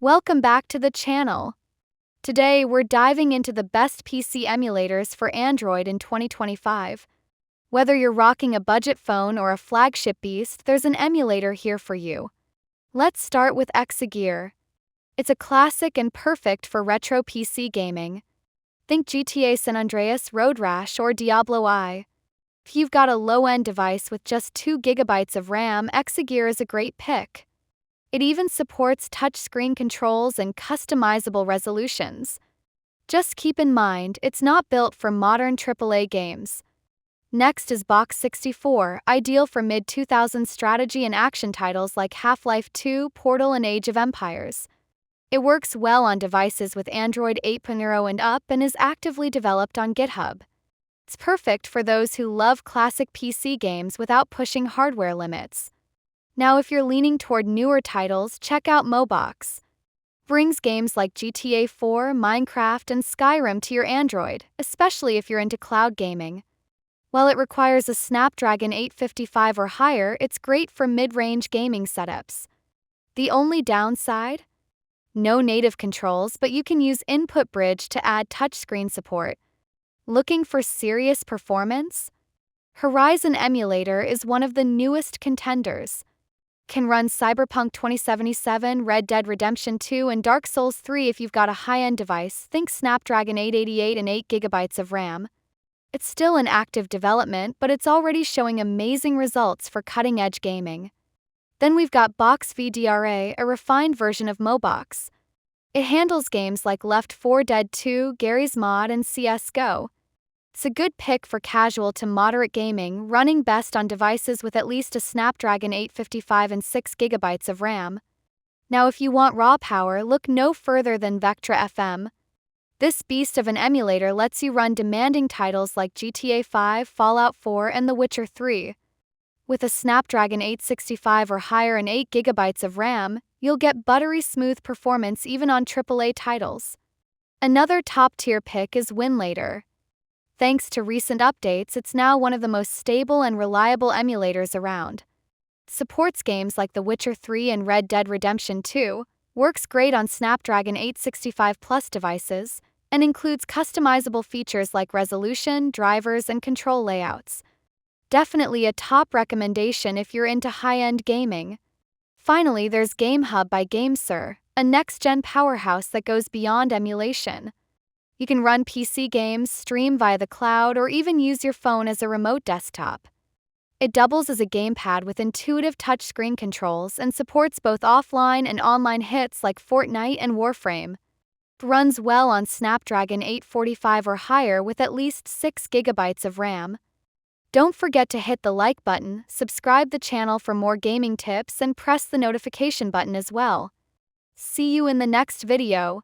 Welcome back to the channel. Today, we're diving into the best PC emulators for Android in 2025. Whether you're rocking a budget phone or a flagship beast, there's an emulator here for you. Let's start with Exagear. It's a classic and perfect for retro PC gaming. Think GTA San Andreas, Road Rash, or Diablo I. If you've got a low-end device with just 2 GB of RAM, Exagear is a great pick. It even supports touchscreen controls and customizable resolutions. Just keep in mind, it's not built for modern AAA games. Next is Box 64, ideal for mid-2000s strategy and action titles like Half-Life 2, Portal, and Age of Empires. It works well on devices with Android 8.0 and up and is actively developed on GitHub. It's perfect for those who love classic PC games without pushing hardware limits. Now, if you're leaning toward newer titles, check out Mobox. Brings games like GTA 4, Minecraft, and Skyrim to your Android, especially if you're into cloud gaming. While it requires a Snapdragon 855 or higher, it's great for mid-range gaming setups. The only downside? No native controls, but you can use Input Bridge to add touchscreen support. Looking for serious performance? Horizon Emulator is one of the newest contenders. Can run Cyberpunk 2077, Red Dead Redemption 2, and Dark Souls 3 if you've got a high-end device. Think Snapdragon 888 and 8 GB of RAM. It's still in active development, but it's already showing amazing results for cutting-edge gaming. Then we've got Box VDRA, a refined version of Mobox. It handles games like Left 4 Dead 2, Garry's Mod, and CS:GO. It's a good pick for casual to moderate gaming, running best on devices with at least a Snapdragon 855 and 6 GB of RAM. Now, if you want raw power, look no further than Vectra FM. This beast of an emulator lets you run demanding titles like GTA 5, Fallout 4, and The Witcher 3. With a Snapdragon 865 or higher and 8 GB of RAM, you'll get buttery smooth performance even on AAA titles. Another top-tier pick is Winlator. Thanks to recent updates, it's now one of the most stable and reliable emulators around. It supports games like The Witcher 3 and Red Dead Redemption 2, works great on Snapdragon 865 Plus devices, and includes customizable features like resolution, drivers, and control layouts. Definitely a top recommendation if you're into high-end gaming. Finally, there's GameHub by GameSir, a next-gen powerhouse that goes beyond emulation. You can run PC games, stream via the cloud, or even use your phone as a remote desktop. It doubles as a gamepad with intuitive touchscreen controls and supports both offline and online hits like Fortnite and Warframe. It runs well on Snapdragon 845 or higher with at least 6 GB of RAM. Don't forget to hit the like button, subscribe the channel for more gaming tips, and press the notification button as well. See you in the next video.